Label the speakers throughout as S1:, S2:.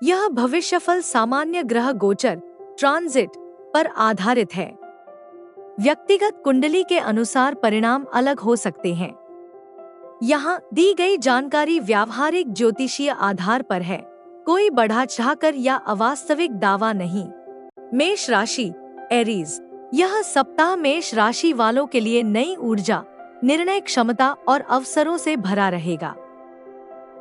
S1: यह भविष्यफल सामान्य ग्रह गोचर ट्रांजिट पर आधारित है। व्यक्तिगत कुंडली के अनुसार परिणाम अलग हो सकते हैं। यहाँ दी गई जानकारी व्यावहारिक ज्योतिषीय आधार पर है, कोई बढ़ा चढ़ाकर या अवास्तविक दावा नहीं। मेष राशि एरीज, यह सप्ताह मेष राशि वालों के लिए नई ऊर्जा, निर्णय क्षमता और अवसरों से भरा रहेगा।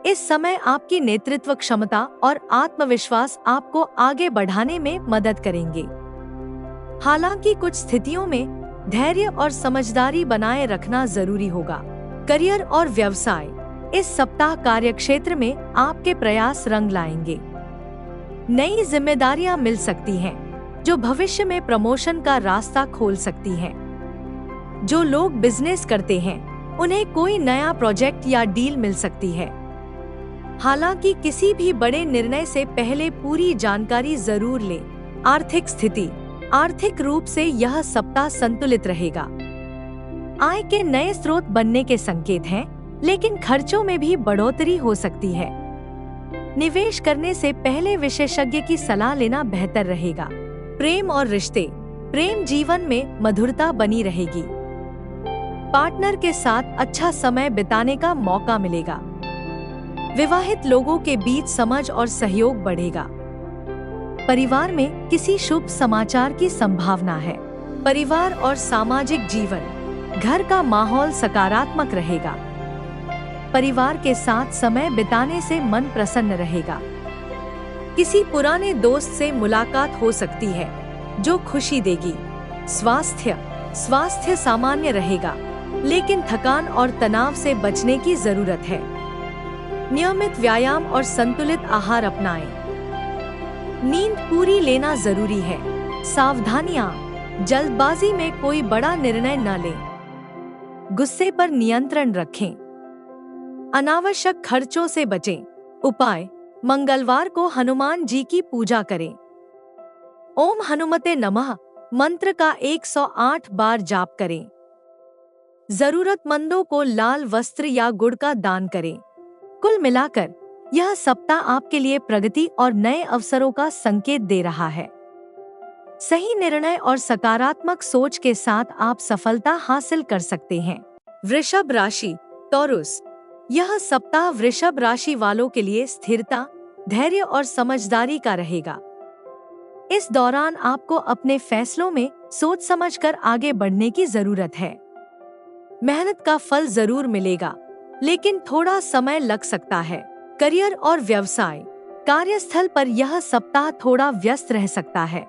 S1: इस समय आपकी नेतृत्व क्षमता और आत्मविश्वास आपको आगे बढ़ाने में मदद करेंगे। हालांकि कुछ स्थितियों में धैर्य और समझदारी बनाए रखना जरूरी होगा। करियर और व्यवसाय, इस सप्ताह कार्यक्षेत्र में आपके प्रयास रंग लाएंगे। नई जिम्मेदारियां मिल सकती हैं, जो भविष्य में प्रमोशन का रास्ता खोल सकती हैं। जो लोग बिजनेस करते हैं, उन्हें कोई नया प्रोजेक्ट या डील मिल सकती है। हालांकि किसी भी बड़े निर्णय से पहले पूरी जानकारी जरूर लें। आर्थिक स्थिति, आर्थिक रूप से यह सप्ताह संतुलित रहेगा। आय के नए स्रोत बनने के संकेत हैं, लेकिन खर्चों में भी बढ़ोतरी हो सकती है। निवेश करने से पहले विशेषज्ञ की सलाह लेना बेहतर रहेगा। प्रेम और रिश्ते, प्रेम जीवन में मधुरता बनी रहेगी। पार्टनर के साथ अच्छा समय बिताने का मौका मिलेगा। विवाहित लोगों के बीच समझ और सहयोग बढ़ेगा। परिवार में किसी शुभ समाचार की संभावना है। परिवार और सामाजिक जीवन, घर का माहौल सकारात्मक रहेगा। परिवार के साथ समय बिताने से मन प्रसन्न रहेगा। किसी पुराने दोस्त से मुलाकात हो सकती है, जो खुशी देगी। स्वास्थ्य सामान्य रहेगा, लेकिन थकान और तनाव से बचने की जरूरत है। नियमित व्यायाम और संतुलित आहार अपनाएं। नींद पूरी लेना जरूरी है। सावधानियां, जल्दबाजी में कोई बड़ा निर्णय न लें। गुस्से पर नियंत्रण रखें। अनावश्यक खर्चों से बचें। उपाय, मंगलवार को हनुमान जी की पूजा करें। ओम हनुमते नमः मंत्र का 108 बार जाप करें। जरूरतमंदों को लाल वस्त्र या गुड़ का दान करें। कुल मिलाकर यह सप्ताह आपके लिए प्रगति और नए अवसरों का संकेत दे रहा है। सही निर्णय और सकारात्मक सोच के साथ आप सफलता हासिल कर सकते हैं। वृषभ राशि टॉरस, यह सप्ताह वृषभ राशि वालों के लिए स्थिरता, धैर्य और समझदारी का रहेगा। इस दौरान आपको अपने फैसलों में सोच समझकर आगे बढ़ने की जरूरत है। मेहनत का फल जरूर मिलेगा, लेकिन थोड़ा समय लग सकता है। करियर और व्यवसाय, कार्यस्थल पर यह सप्ताह थोड़ा व्यस्त रह सकता है।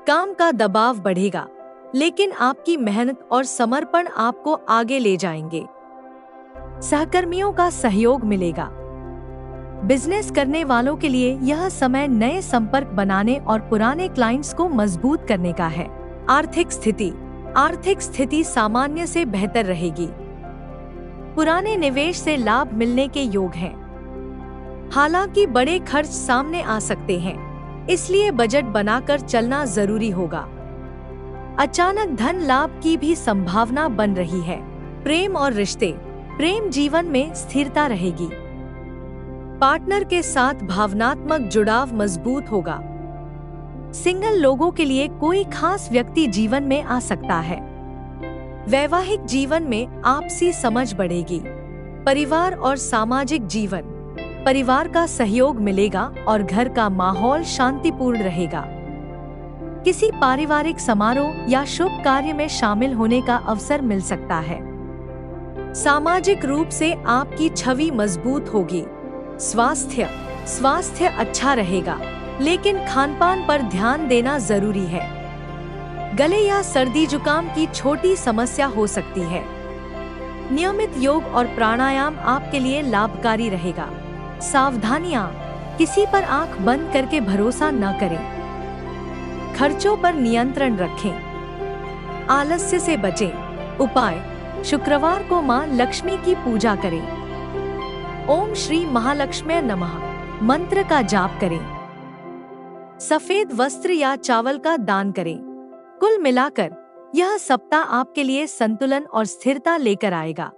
S1: काम का दबाव बढ़ेगा, लेकिन आपकी मेहनत और समर्पण आपको आगे ले जाएंगे। सहकर्मियों का सहयोग मिलेगा। बिजनेस करने वालों के लिए यह समय नए संपर्क बनाने और पुराने क्लाइंट्स को मजबूत करने का है। आर्थिक स्थिति सामान्य से बेहतर रहेगी। पुराने निवेश से लाभ मिलने के योग हैं। हालांकि बड़े खर्च सामने आ सकते हैं, इसलिए बजट बनाकर चलना जरूरी होगा। अचानक धन लाभ की भी संभावना बन रही है। प्रेम और रिश्ते, प्रेम जीवन में स्थिरता रहेगी। पार्टनर के साथ भावनात्मक जुड़ाव मजबूत होगा। सिंगल लोगों के लिए कोई खास व्यक्ति जीवन में आ सकता है। वैवाहिक जीवन में आपसी समझ बढ़ेगी। परिवार और सामाजिक जीवन, परिवार का सहयोग मिलेगा और घर का माहौल शांतिपूर्ण रहेगा। किसी पारिवारिक समारोह या शुभ कार्य में शामिल होने का अवसर मिल सकता है। सामाजिक रूप से आपकी छवि मजबूत होगी। स्वास्थ्य अच्छा रहेगा, लेकिन खानपान पर ध्यान देना जरूरी है। गले या सर्दी जुकाम की छोटी समस्या हो सकती है। नियमित योग और प्राणायाम आपके लिए लाभकारी रहेगा। सावधानियां, किसी पर आंख बंद करके भरोसा न करें। खर्चों पर नियंत्रण रखें। आलस्य से बचें। उपाय, शुक्रवार को मां लक्ष्मी की पूजा करें। ओम श्री महालक्ष्मी नमः मंत्र का जाप करें। सफेद वस्त्र या चावल का दान करें। कुल मिलाकर यह सप्ताह आपके लिए संतुलन और स्थिरता लेकर आएगा।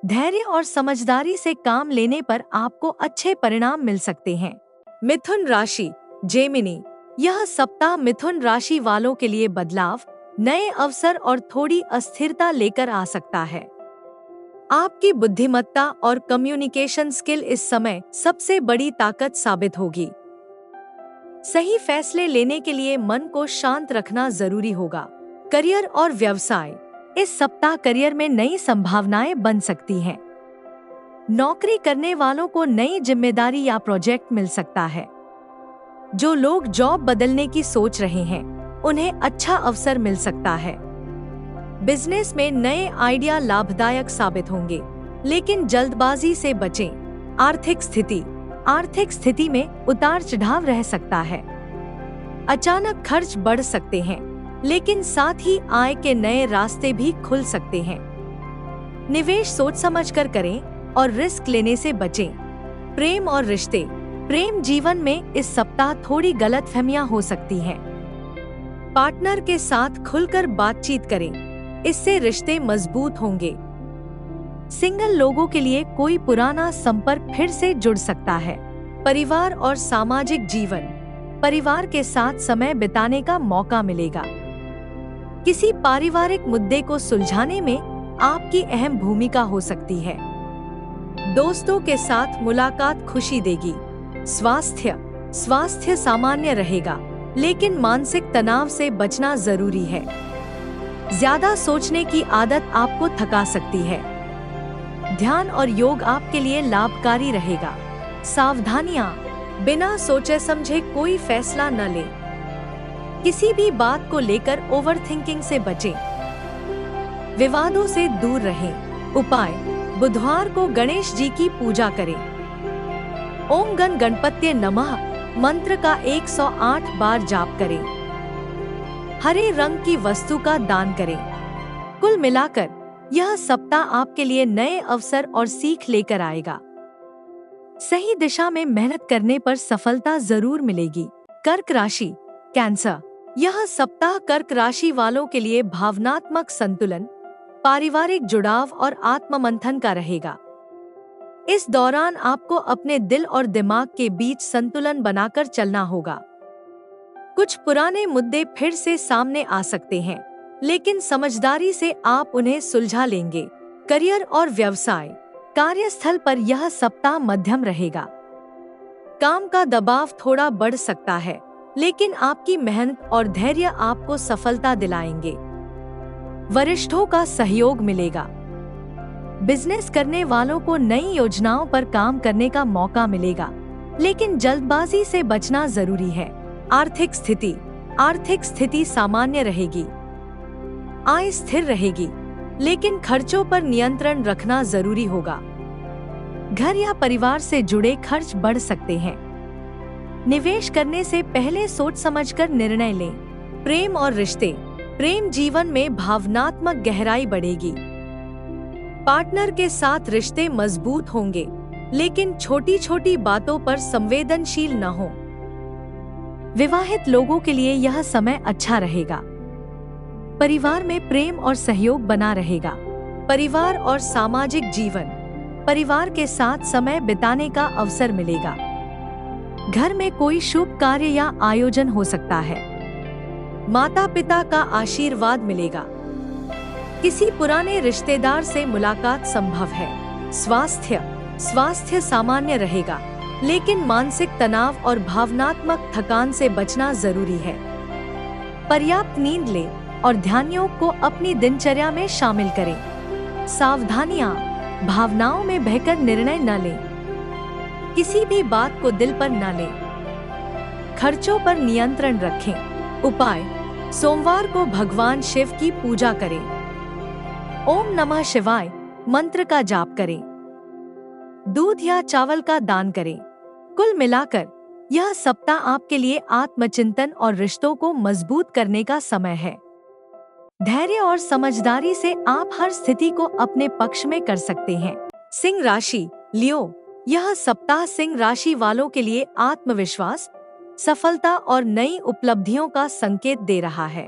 S1: धैर्य और समझदारी से काम लेने पर आपको अच्छे परिणाम मिल सकते हैं। मिथुन राशि, जेमिनी, यह सप्ताह मिथुन राशि वालों के लिए बदलाव, नए अवसर और थोड़ी अस्थिरता लेकर आ सकता है। आपकी बुद्धिमत्ता और कम्युनिकेशन स्किल इस समय सबसे बड़ी ताकत साबित होगी। सही फैसले लेने के लिए मन को शांत रखना जरूरी होगा। करियर और व्यवसाय, इस सप्ताह करियर में नई संभावनाएं बन सकती हैं। नौकरी करने वालों को नई जिम्मेदारी या प्रोजेक्ट मिल सकता है। जो लोग जॉब बदलने की सोच रहे हैं, उन्हें अच्छा अवसर मिल सकता है। बिजनेस में नए आइडिया लाभदायक साबित होंगे, लेकिन जल्दबाजी से बचें। आर्थिक स्थिति में उतार चढ़ाव रह सकता है। अचानक खर्च बढ़ सकते हैं, लेकिन साथ ही आय के नए रास्ते भी खुल सकते हैं। निवेश सोच समझकर करें और रिस्क लेने से बचें। प्रेम और रिश्ते, प्रेम जीवन में इस सप्ताह थोड़ी गलतफहमियां हो सकती हैं। पार्टनर के साथ खुलकर बातचीत करें, इससे रिश्ते मजबूत होंगे। सिंगल लोगों के लिए कोई पुराना संपर्क फिर से जुड़ सकता है। परिवार और सामाजिक जीवन, परिवार के साथ समय बिताने का मौका मिलेगा। किसी पारिवारिक मुद्दे को सुलझाने में आपकी अहम भूमिका हो सकती है। दोस्तों के साथ मुलाकात खुशी देगी। स्वास्थ्य सामान्य रहेगा, लेकिन मानसिक तनाव से बचना जरूरी है। ज्यादा सोचने की आदत आपको थका सकती है। ध्यान और योग आपके लिए लाभकारी रहेगा। सावधानियां, बिना सोचे समझे कोई फैसला न लें। किसी भी बात को लेकर ओवरथिंकिंग से बचें। विवादों से दूर रहें। उपाय, बुधवार को गणेश जी की पूजा करें। ओम गण गणपत्ये नमः मंत्र का 108 बार जाप करें। हरे रंग की वस्तु का दान करें। कुल मिलाकर यह सप्ताह आपके लिए नए अवसर और सीख लेकर आएगा। सही दिशा में मेहनत करने पर सफलता जरूर मिलेगी। कर्क राशि, कैंसर, यह सप्ताह कर्क राशि वालों के लिए भावनात्मक संतुलन, पारिवारिक जुड़ाव और आत्ममंथन का रहेगा। इस दौरान आपको अपने दिल और दिमाग के बीच संतुलन बनाकर चलना होगा। कुछ पुराने मुद्दे फिर से सामने आ सकते हैं, लेकिन समझदारी से आप उन्हें सुलझा लेंगे। करियर और व्यवसाय, कार्यस्थल पर यह सप्ताह मध्यम रहेगा। काम का दबाव थोड़ा बढ़ सकता है, लेकिन आपकी मेहनत और धैर्य आपको सफलता दिलाएंगे। वरिष्ठों का सहयोग मिलेगा। बिजनेस करने वालों को नई योजनाओं पर काम करने का मौका मिलेगा, लेकिन जल्दबाजी से बचना जरूरी है। आर्थिक स्थिति सामान्य रहेगी। आय स्थिर रहेगी, लेकिन खर्चों पर नियंत्रण रखना जरूरी होगा। घर या परिवार से जुड़े खर्च बढ़ सकते हैं। निवेश करने से पहले सोच समझकर निर्णय लें। प्रेम और रिश्ते, प्रेम जीवन में भावनात्मक गहराई बढ़ेगी। पार्टनर के साथ रिश्ते मजबूत होंगे, लेकिन छोटी छोटी बातों पर संवेदनशील न हो। विवाहित लोगों के लिए यह समय अच्छा रहेगा। परिवार में प्रेम और सहयोग बना रहेगा। परिवार और सामाजिक जीवन, परिवार के साथ समय बिताने का अवसर मिलेगा। घर में कोई शुभ कार्य या आयोजन हो सकता है। माता पिता का आशीर्वाद मिलेगा। किसी पुराने रिश्तेदार से मुलाकात संभव है। स्वास्थ्य सामान्य रहेगा, लेकिन मानसिक तनाव और भावनात्मक थकान से बचना जरूरी है। पर्याप्त नींद लें और ध्यान योग को अपनी दिनचर्या में शामिल करें। सावधानियां, भावनाओं में बहकर निर्णय न लें। किसी भी बात को दिल पर न लें। खर्चों पर नियंत्रण रखें। उपाय, सोमवार को भगवान शिव की पूजा करें। ओम नमः शिवाय मंत्र का जाप करें। दूध या चावल का दान करें। कुल मिलाकर यह सप्ताह आपके लिए आत्मचिंतन और रिश्तों को मजबूत करने का समय है। धैर्य और समझदारी से आप हर स्थिति को अपने पक्ष में कर सकते हैं। सिंह राशि, लियो, यह सप्ताह सिंह राशि वालों के लिए आत्मविश्वास, सफलता और नई उपलब्धियों का संकेत दे रहा है।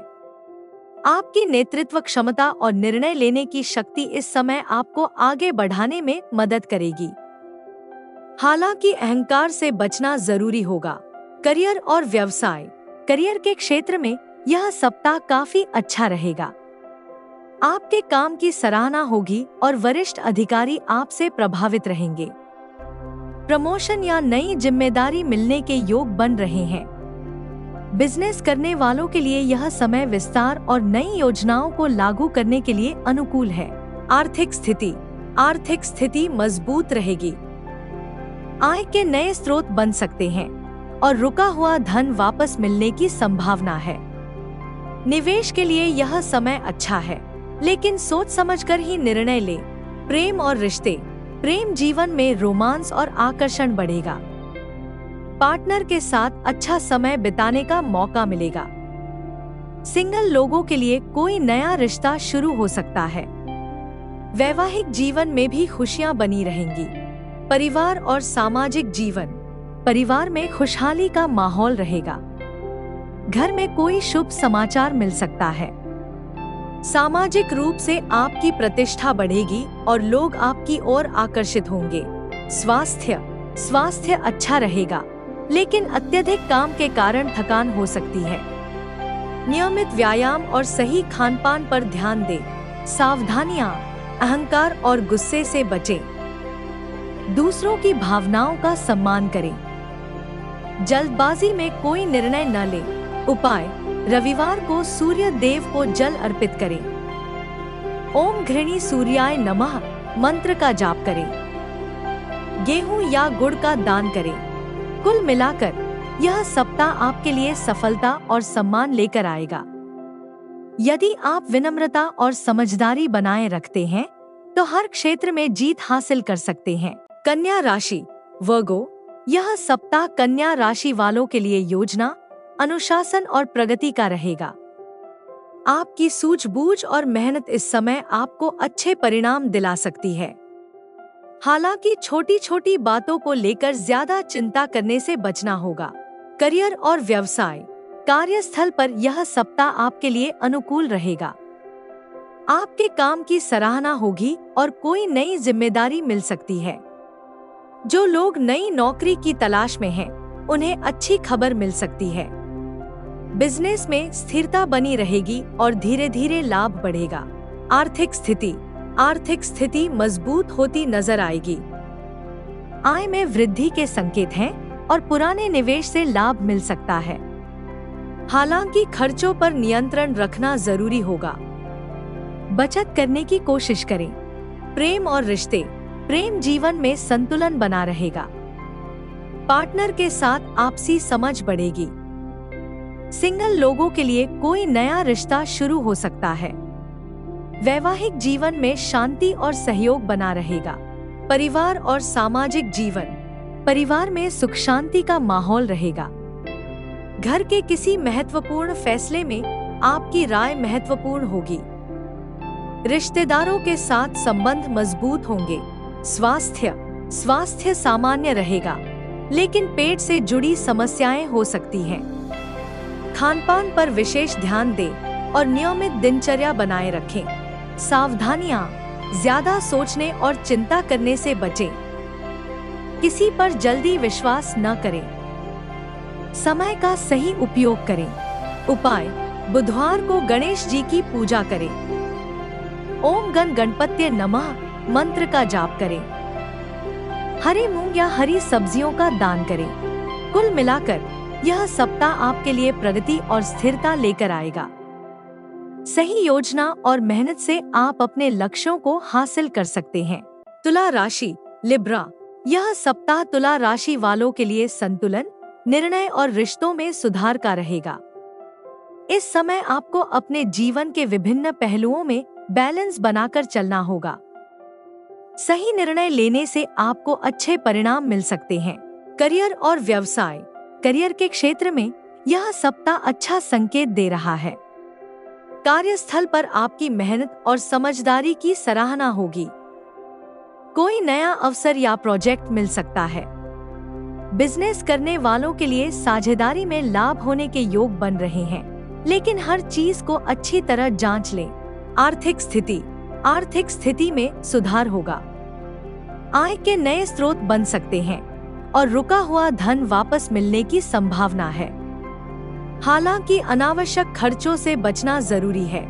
S1: आपकी नेतृत्व क्षमता और निर्णय लेने की शक्ति इस समय आपको आगे बढ़ाने में मदद करेगी। हालांकि अहंकार से बचना जरूरी होगा। करियर और व्यवसाय। करियर के क्षेत्र में यह सप्ताह काफी अच्छा रहेगा। आपके काम की सराहना होगी और वरिष्ठ अधिकारी आपसे प्रभावित रहेंगे। प्रमोशन या नई जिम्मेदारी मिलने के योग बन रहे हैं। बिजनेस करने वालों के लिए यह समय विस्तार और नई योजनाओं को लागू करने के लिए अनुकूल है। आर्थिक स्थिति। आर्थिक स्थिति मजबूत रहेगी। आय के नए स्रोत बन सकते हैं और रुका हुआ धन वापस मिलने की संभावना है। निवेश के लिए यह समय अच्छा है, लेकिन सोच समझकर ही निर्णय लें। प्रेम और रिश्ते। प्रेम जीवन में रोमांस और आकर्षण बढ़ेगा। पार्टनर के साथ अच्छा समय बिताने का मौका मिलेगा। सिंगल लोगों के लिए कोई नया रिश्ता शुरू हो सकता है। वैवाहिक जीवन में भी खुशियां बनी रहेंगी। परिवार और सामाजिक जीवन। परिवार में खुशहाली का माहौल रहेगा। घर में कोई शुभ समाचार मिल सकता है। सामाजिक रूप से आपकी प्रतिष्ठा बढ़ेगी और लोग आपकी ओर आकर्षित होंगे। स्वास्थ्य। स्वास्थ्य अच्छा रहेगा, लेकिन अत्यधिक काम के कारण थकान हो सकती है। नियमित व्यायाम और सही खानपान पर ध्यान दें। सावधानियां। अहंकार और गुस्से से बचें। दूसरों की भावनाओं का सम्मान करें। जल्दबाजी में कोई निर्णय न लें। उपाय। रविवार को सूर्य देव को जल अर्पित करें। ओम घृणी सूर्याय नमः मंत्र का जाप करें। गेहूं या गुड़ का दान करें। कुल मिलाकर यह सप्ताह आपके लिए सफलता और सम्मान लेकर आएगा। यदि आप विनम्रता और समझदारी बनाए रखते हैं, तो हर क्षेत्र में जीत हासिल कर सकते हैं। कन्या राशि। वर्गो। यह सप्ताह कन्या राशि वालों के लिए योजना, अनुशासन और प्रगति का रहेगा। आपकी सूझबूझ और मेहनत इस समय आपको अच्छे परिणाम दिला सकती है। हालांकि छोटी छोटी बातों को लेकर ज्यादा चिंता करने से बचना होगा। करियर और व्यवसाय। कार्यस्थल पर यह सप्ताह आपके लिए अनुकूल रहेगा। आपके काम की सराहना होगी और कोई नई जिम्मेदारी मिल सकती है। जो लोग नई नौकरी की तलाश में हैं, उन्हें अच्छी खबर मिल सकती है। बिजनेस में स्थिरता बनी रहेगी और धीरे धीरे लाभ बढ़ेगा। आर्थिक स्थिति। आर्थिक स्थिति मजबूत होती नजर आएगी। आय में वृद्धि के संकेत हैं और पुराने निवेश से लाभ मिल सकता है। हालांकि खर्चों पर नियंत्रण रखना जरूरी होगा। बचत करने की कोशिश करें। प्रेम और रिश्ते। प्रेम जीवन में संतुलन बना रहेगा। पार्टनर के साथ आपसी समझ बढ़ेगी। सिंगल लोगों के लिए कोई नया रिश्ता शुरू हो सकता है। वैवाहिक जीवन में शांति और सहयोग बना रहेगा। परिवार और सामाजिक जीवन। परिवार में सुख शांति का माहौल रहेगा। घर के किसी महत्वपूर्ण फैसले में आपकी राय महत्वपूर्ण होगी। रिश्तेदारों के साथ संबंध मजबूत होंगे। स्वास्थ्य। स्वास्थ्य सामान्य रहेगा, लेकिन पेट से जुड़ी समस्याएं हो सकती हैं। खानपान पर विशेष ध्यान दें और नियमित दिनचर्या बनाए रखें। सावधानियां। ज्यादा सोचने और चिंता करने से बचें। किसी पर जल्दी विश्वास न करें। समय का सही उपयोग करें। उपाय। बुधवार को गणेश जी की पूजा करें। ओम गण गणपत्ये नमः मंत्र का जाप करें। हरे मूंग या हरी सब्जियों का दान करें। कुल मिलाकर यह सप्ताह आपके लिए प्रगति और स्थिरता लेकर आएगा। सही योजना और मेहनत से आप अपने लक्ष्यों को हासिल कर सकते हैं। तुला राशि। लिब्रा। यह सप्ताह तुला राशि वालों के लिए संतुलन, निर्णय और रिश्तों में सुधार का रहेगा। इस समय आपको अपने जीवन के विभिन्न पहलुओं में बैलेंस बनाकर चलना होगा। सही निर्णय लेने से आपको अच्छे परिणाम मिल सकते हैं। करियर और व्यवसाय। करियर के क्षेत्र में यह सप्ताह अच्छा संकेत दे रहा है। कार्यस्थल पर आपकी मेहनत और समझदारी की सराहना होगी। कोई नया अवसर या प्रोजेक्ट मिल सकता है। बिजनेस करने वालों के लिए साझेदारी में लाभ होने के योग बन रहे हैं, लेकिन हर चीज को अच्छी तरह जांच लें। आर्थिक स्थिति। आर्थिक स्थिति में सुधार होगा। आय के नए स्रोत बन सकते हैं। और रुका हुआ धन वापस मिलने की संभावना है। हालांकि अनावश्यक खर्चों से बचना जरूरी है।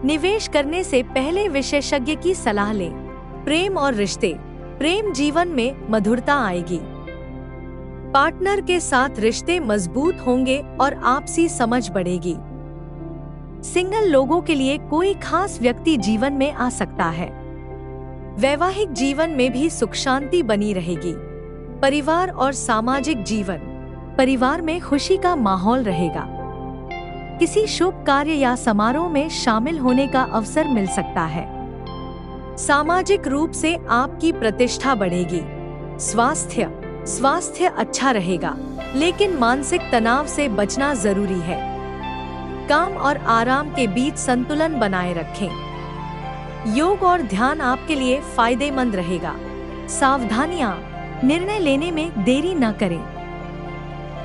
S1: निवेश करने से पहले विशेषज्ञ की सलाह लें। प्रेम और रिश्ते। प्रेम जीवन में मधुरता आएगी। पार्टनर के साथ रिश्ते मजबूत होंगे और आपसी समझ बढ़ेगी। सिंगल लोगों के लिए कोई खास व्यक्ति जीवन में आ सकता है। वैवाहिक जीवन में भी सुख शांति बनी रहेगी। परिवार और सामाजिक जीवन। परिवार में खुशी का माहौल रहेगा। किसी शुभ कार्य या समारोह में शामिल होने का अवसर मिल सकता है। सामाजिक रूप से आपकी प्रतिष्ठा बढ़ेगी। स्वास्थ्य अच्छा रहेगा, लेकिन मानसिक तनाव से बचना जरूरी है। काम और आराम के बीच संतुलन बनाए रखें। योग और ध्यान आपके लिए फायदेमंद रहेगा। सावधानियां। निर्णय लेने में देरी न करें।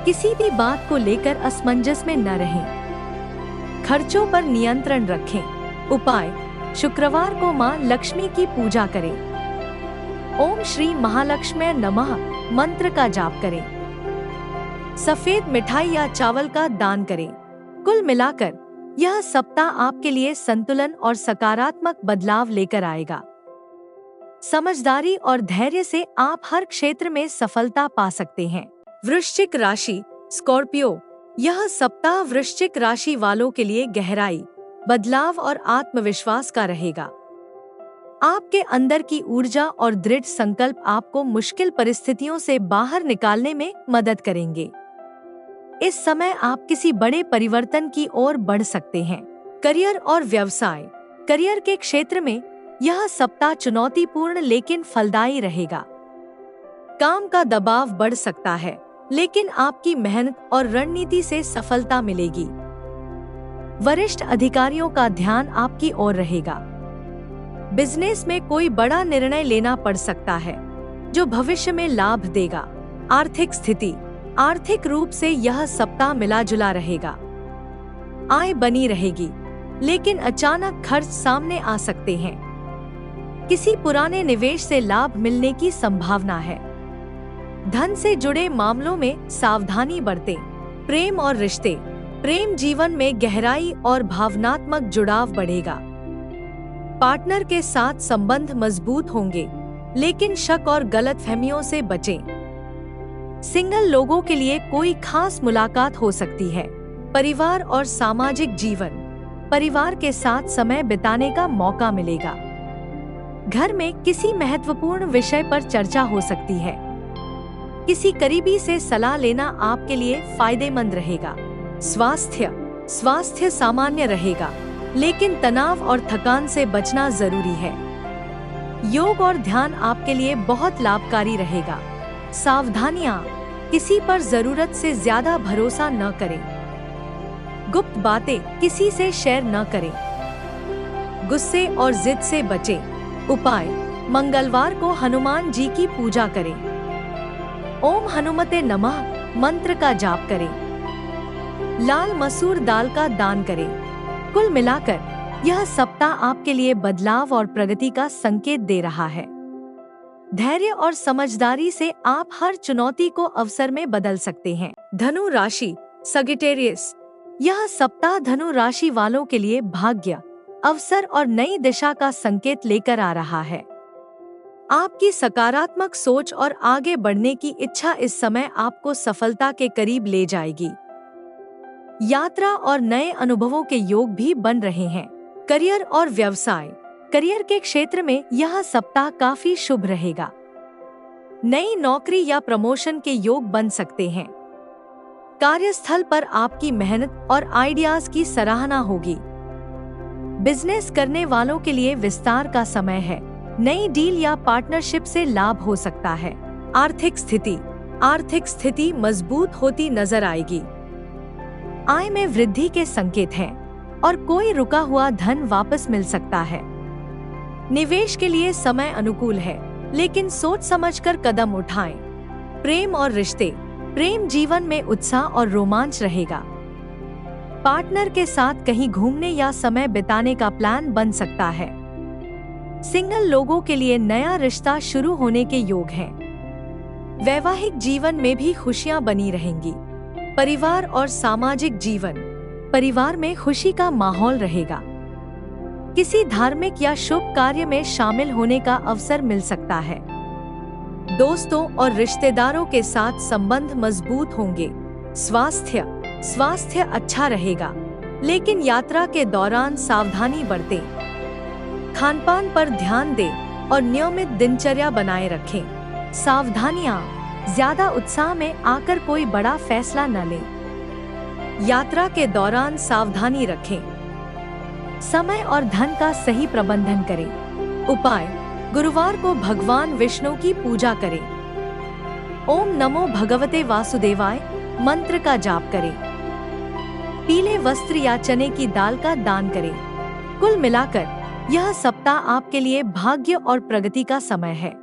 S1: किसी भी बात को लेकर असमंजस में न रहें। खर्चों पर नियंत्रण रखें। उपाय: शुक्रवार को मां लक्ष्मी की पूजा करें। ओम श्री महालक्ष्मी नमः मंत्र का जाप करें। सफेद मिठाई या चावल का दान करें। कुल मिलाकर यह सप्ताह आपके लिए संतुलन और सकारात्मक बदलाव लेकर आएगा। समझदारी और धैर्य से आप हर क्षेत्र में सफलता पा सकते हैं। वृश्चिक राशि। स्कॉर्पियो। यह सप्ताह वृश्चिक राशि वालों के लिए गहराई, बदलाव और आत्मविश्वास का रहेगा। आपके अंदर की ऊर्जा और दृढ़ संकल्प आपको मुश्किल परिस्थितियों से बाहर निकालने में मदद करेंगे। इस समय आप किसी बड़े परिवर्तन की ओर बढ़ सकते हैं। करियर और व्यवसाय। करियर के क्षेत्र में यह सप्ताह चुनौतीपूर्ण लेकिन फलदायी रहेगा। काम का दबाव बढ़ सकता है, लेकिन आपकी मेहनत और रणनीति से सफलता मिलेगी। वरिष्ठ अधिकारियों का ध्यान आपकी ओर रहेगा। बिजनेस में कोई बड़ा निर्णय लेना पड़ सकता है, जो भविष्य में लाभ देगा। आर्थिक स्थिति। आर्थिक रूप से यह सप्ताह मिला जुला रहेगा। आय बनी रहेगी, लेकिन अचानक खर्च सामने आ सकते हैं। किसी पुराने निवेश से लाभ मिलने की संभावना है। धन से जुड़े मामलों में सावधानी बरतें। प्रेम और रिश्ते। प्रेम जीवन में गहराई और भावनात्मक जुड़ाव बढ़ेगा। पार्टनर के साथ संबंध मजबूत होंगे, लेकिन शक और गलतफहमियों से बचें। सिंगल लोगों के लिए कोई खास मुलाकात हो सकती है। परिवार और सामाजिक जीवन। परिवार के साथ समय बिताने का मौका मिलेगा। घर में किसी महत्वपूर्ण विषय पर चर्चा हो सकती है। किसी करीबी से सलाह लेना आपके लिए फायदेमंद रहेगा। स्वास्थ्य सामान्य रहेगा, लेकिन तनाव और थकान से बचना जरूरी है। योग और ध्यान आपके लिए बहुत लाभकारी रहेगा। सावधानियां। किसी पर जरूरत से ज्यादा भरोसा न करें। गुप्त बातें किसी से शेयर न करें। गुस्से और जिद से बचें। उपाय: मंगलवार को हनुमान जी की पूजा करें। ओम हनुमते नमः मंत्र का जाप करें। लाल मसूर दाल का दान करें। कुल मिलाकर यह सप्ताह आपके लिए बदलाव और प्रगति का संकेत दे रहा है। धैर्य और समझदारी से आप हर चुनौती को अवसर में बदल सकते हैं। धनु राशि। सगिटेरियस। यह सप्ताह धनु राशि वालों के लिए भाग्य, अवसर और नई दिशा का संकेत लेकर आ रहा है। आपकी सकारात्मक सोच और आगे बढ़ने की इच्छा इस समय आपको सफलता के करीब ले जाएगी। यात्रा और नए अनुभवों के योग भी बन रहे हैं। करियर और व्यवसाय। करियर के क्षेत्र में यह सप्ताह काफी शुभ रहेगा। नई नौकरी या प्रमोशन के योग बन सकते हैं। कार्यस्थल पर आपकी मेहनत और आइडियाज की सराहना होगी। बिजनेस करने वालों के लिए विस्तार का समय है। नई डील या पार्टनरशिप से लाभ हो सकता है। आर्थिक स्थिति मजबूत होती नजर आएगी। आय में वृद्धि के संकेत हैं और कोई रुका हुआ धन वापस मिल सकता है। निवेश के लिए समय अनुकूल है, लेकिन सोच समझकर कदम उठाएं। प्रेम और रिश्ते। प्रेम जीवन में उत्साह और रोमांच रहेगा। पार्टनर के साथ कहीं घूमने या समय बिताने का प्लान बन सकता है। सिंगल लोगों के लिए नया रिश्ता शुरू होने के योग हैं। वैवाहिक जीवन में भी खुशियां बनी रहेंगी। परिवार और सामाजिक जीवन, परिवार में खुशी का माहौल रहेगा। किसी धार्मिक या शुभ कार्य में शामिल होने का अवसर मिल सकता है। दोस्तों और रिश्तेदारों के साथ संबंध मजबूत होंगे। स्वास्थ्य अच्छा रहेगा, लेकिन यात्रा के दौरान सावधानी बरतें। खानपान पर ध्यान दें और नियमित दिनचर्या बनाए रखें। सावधानियां, ज्यादा उत्साह में आकर कोई बड़ा फैसला न लें। यात्रा के दौरान सावधानी रखें। समय और धन का सही प्रबंधन करें। उपाय: गुरुवार को भगवान विष्णु की पूजा करें। ओम नमो भगवते वासुदेवाय मंत्र का जाप करें। पीले वस्त्र या चने की दाल का दान करें। कुल मिलाकर यह सप्ताह आपके लिए भाग्य और प्रगति का समय है।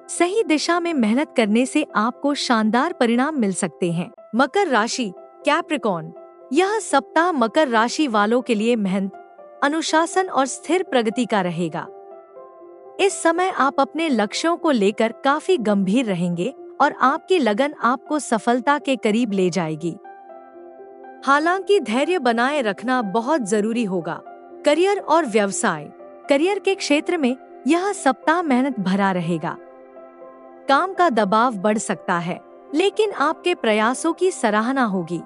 S1: सही दिशा में मेहनत करने से आपको शानदार परिणाम मिल सकते हैं। मकर राशि, कैप्रिकॉर्न, यह सप्ताह मकर राशि वालों के लिए मेहनत, अनुशासन और स्थिर प्रगति का रहेगा। इस समय आप अपने लक्ष्यों को लेकर काफी गंभीर रहेंगे और आपकी लगन आपको सफलता के करीब ले जाएगी। हालांकि धैर्य बनाए रखना बहुत जरूरी होगा। करियर और व्यवसाय, करियर के क्षेत्र में यह सप्ताह मेहनत भरा रहेगा। काम का दबाव बढ़ सकता है, लेकिन आपके प्रयासों की सराहना होगी।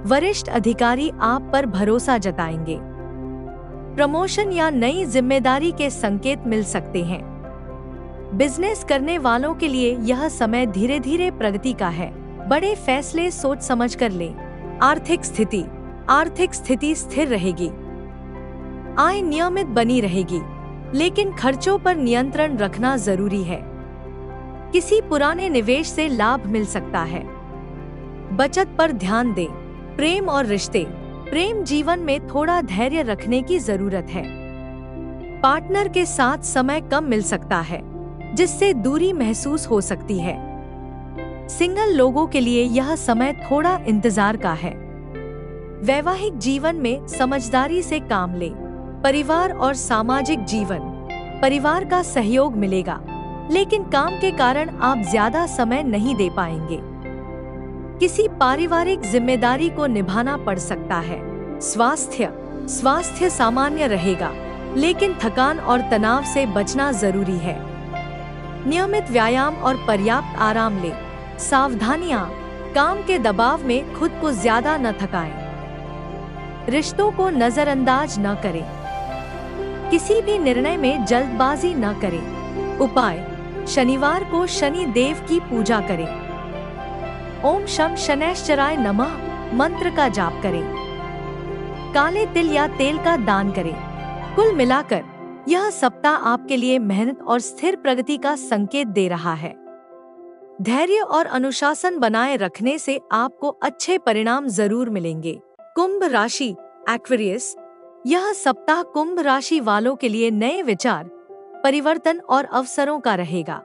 S1: वरिष्ठ अधिकारी आप पर भरोसा जताएंगे। प्रमोशन या नई जिम्मेदारी के संकेत मिल सकते हैं। बिजनेस करने वालों के लिए यह समय धीरे धीरे प्रगति का है। बड़े फैसले सोच समझ कर लें। आर्थिक स्थिति स्थिर रहेगी। आय नियमित बनी रहेगी, लेकिन खर्चों पर नियंत्रण रखना जरूरी है। किसी पुराने निवेश से लाभ मिल सकता है। बचत पर ध्यान दें। प्रेम और रिश्ते, प्रेम जीवन में थोड़ा धैर्य रखने की जरूरत है। पार्टनर के साथ समय कम मिल सकता है, जिससे दूरी महसूस हो सकती है। सिंगल लोगों के लिए यह समय थोड़ा इंतजार का है। वैवाहिक जीवन में समझदारी से काम लें। परिवार और सामाजिक जीवन, परिवार का सहयोग मिलेगा, लेकिन काम के कारण आप ज्यादा समय नहीं दे पाएंगे। किसी पारिवारिक जिम्मेदारी को निभाना पड़ सकता है। स्वास्थ्य सामान्य रहेगा, लेकिन थकान और तनाव से बचना जरूरी है। नियमित व्यायाम और पर्याप्त आराम लें। सावधानियां, काम के दबाव में खुद को ज्यादा न थकाएं। रिश्तों को नजरअंदाज न करें। किसी भी निर्णय में जल्दबाजी न करें। उपाय: शनिवार को शनि देव की पूजा करें। ओम शम शनैश्चराय नमः मंत्र का जाप करें। काले तिल या तेल का दान करें। कुल मिलाकर यह सप्ताह आपके लिए मेहनत और स्थिर प्रगति का संकेत दे रहा है। धैर्य और अनुशासन बनाए रखने से आपको अच्छे परिणाम जरूर मिलेंगे। कुंभ राशि, एक्वेरियस, यह सप्ताह कुंभ राशि वालों के लिए नए विचार, परिवर्तन और अवसरों का रहेगा।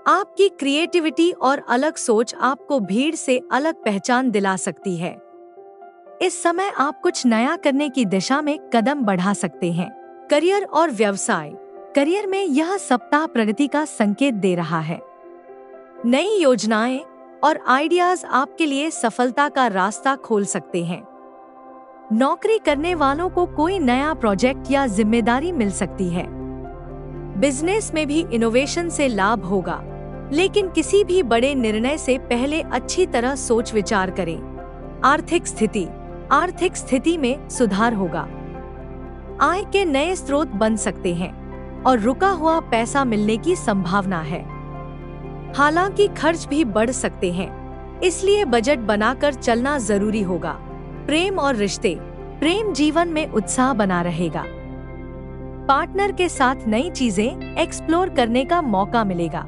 S1: आपकी क्रिएटिविटी और अलग सोच आपको भीड़ से अलग पहचान दिला सकती है। इस समय आप कुछ नया करने की दिशा में कदम बढ़ा सकते हैं। करियर और व्यवसाय, करियर में यह सप्ताह प्रगति का संकेत दे रहा है। नई योजनाएं और आइडियाज आपके लिए सफलता का रास्ता खोल सकते हैं। नौकरी करने वालों को कोई नया प्रोजेक्ट या जिम्मेदारी मिल सकती है। बिजनेस में भी इनोवेशन से लाभ होगा, लेकिन किसी भी बड़े निर्णय से पहले अच्छी तरह सोच विचार करें। आर्थिक स्थिति में सुधार होगा। आय के नए स्रोत बन सकते हैं और रुका हुआ पैसा मिलने की संभावना है। हालांकि खर्च भी बढ़ सकते हैं, इसलिए बजट बनाकर चलना जरूरी होगा। प्रेम और रिश्ते, प्रेम जीवन में उत्साह बना रहेगा। पार्टनर के साथ नई चीजें एक्सप्लोर करने का मौका मिलेगा।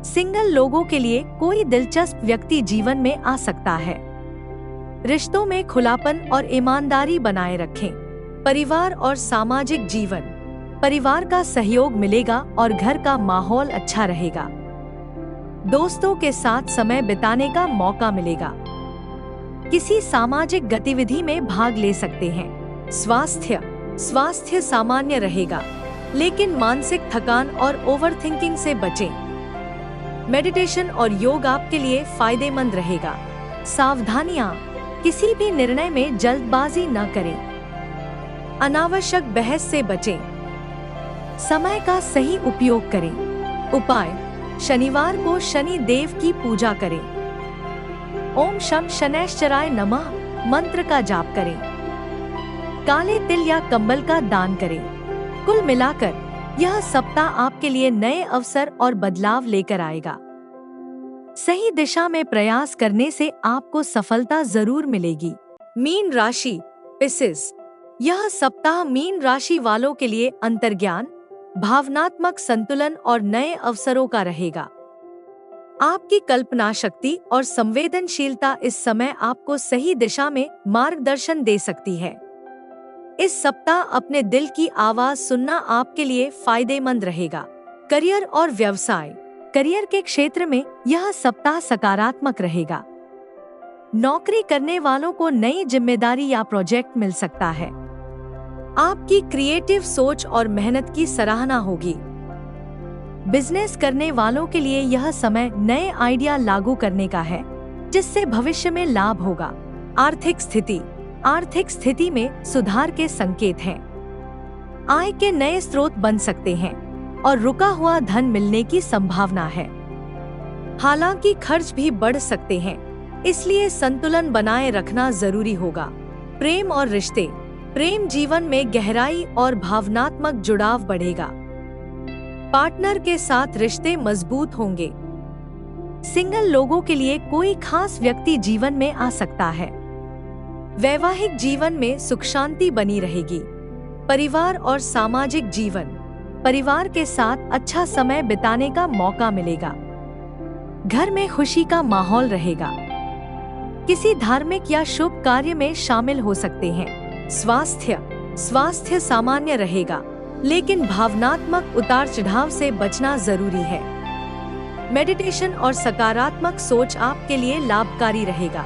S1: सिंगल लोगों के लिए कोई दिलचस्प व्यक्ति जीवन में आ सकता है। रिश्तों में खुलापन और ईमानदारी बनाए रखें। परिवार और सामाजिक जीवन, परिवार का सहयोग मिलेगा और घर का माहौल अच्छा रहेगा। दोस्तों के साथ समय बिताने का मौका मिलेगा। किसी सामाजिक गतिविधि में भाग ले सकते हैं। स्वास्थ्य सामान्य रहेगा, लेकिन मानसिक थकान और ओवरथिंकिंग से बचें। मेडिटेशन और योग आपके लिए फायदेमंद रहेगा। सावधानियां, किसी भी निर्णय में जल्दबाजी न करें। अनावश्यक बहस से बचें। समय का सही उपयोग करें। उपाय: शनिवार को शनि देव की पूजा करें। ओम शम शनैश्चराय नमः मंत्र का जाप करें। काले तिल या कंबल का दान करें। कुल मिलाकर यह सप्ताह आपके लिए नए अवसर और बदलाव लेकर आएगा। सही दिशा में प्रयास करने से आपको सफलता जरूर मिलेगी। मीन राशि, पिसिस। यह सप्ताह मीन राशि वालों के लिए अंतर्ज्ञान, भावनात्मक संतुलन और नए अवसरों का रहेगा। आपकी कल्पना शक्ति और संवेदनशीलता इस समय आपको सही दिशा में मार्गदर्शन दे सकती है। इस सप्ताह अपने दिल की आवाज सुनना आपके लिए फायदेमंद रहेगा। करियर और व्यवसाय। करियर के क्षेत्र में यह सप्ताह सकारात्मक रहेगा। नौकरी करने वालों को नई जिम्मेदारी या प्रोजेक्ट मिल सकता है। आपकी क्रिएटिव सोच और मेहनत की सराहना होगी। बिजनेस करने वालों के लिए यह समय नए आइडिया लागू करने का है, जिससे भविष्य में लाभ होगा। आर्थिक स्थिति। आर्थिक स्थिति में सुधार के संकेत हैं। आय के नए स्रोत बन सकते हैं और रुका हुआ धन मिलने की संभावना है। हालांकि खर्च भी बढ़ सकते हैं, इसलिए संतुलन बनाए रखना जरूरी होगा। प्रेम और रिश्ते। प्रेम जीवन में गहराई और भावनात्मक जुड़ाव बढ़ेगा। पार्टनर के साथ रिश्ते मजबूत होंगे। सिंगल लोगों के लिए कोई खास व्यक्ति जीवन में आ सकता है। वैवाहिक जीवन में सुख शांति बनी रहेगी। परिवार और सामाजिक जीवन। परिवार के साथ अच्छा समय बिताने का मौका मिलेगा। घर में खुशी का माहौल रहेगा। किसी धार्मिक या शुभ कार्य में शामिल हो सकते हैं। स्वास्थ्य सामान्य रहेगा, लेकिन भावनात्मक उतार चढ़ाव से बचना जरूरी है। मेडिटेशन और सकारात्मक सोच आपके लिए लाभकारी रहेगा।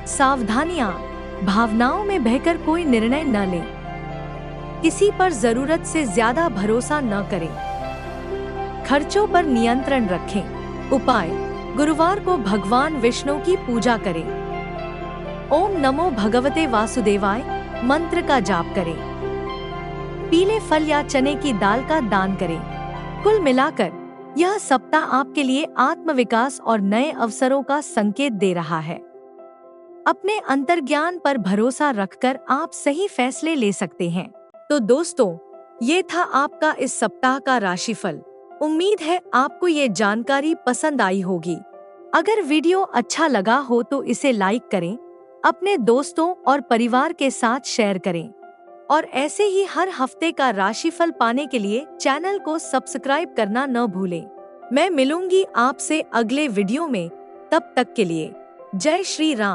S1: सावधानियां, भावनाओं में बहकर कोई निर्णय न लें। किसी पर जरूरत से ज्यादा भरोसा न करें। खर्चों पर नियंत्रण रखें। उपाय: गुरुवार को भगवान विष्णु की पूजा करें। ओम नमो भगवते वासुदेवाय मंत्र का जाप करें। पीले फल या चने की दाल का दान करें। कुल मिलाकर यह सप्ताह आपके लिए आत्मविकास और नए अवसरों का संकेत दे रहा है। अपने अंतर्ज्ञान पर भरोसा रखकर आप सही फैसले ले सकते हैं। तो दोस्तों, ये था आपका इस सप्ताह का राशिफल। उम्मीद है आपको ये जानकारी पसंद आई होगी। अगर वीडियो अच्छा लगा हो तो इसे लाइक करें, अपने दोस्तों और परिवार के साथ शेयर करें और ऐसे ही हर हफ्ते का राशिफल पाने के लिए चैनल को सब्सक्राइब करना न भूलें। मैं मिलूंगी आपसे अगले वीडियो में, तब तक के लिए जय श्री राम।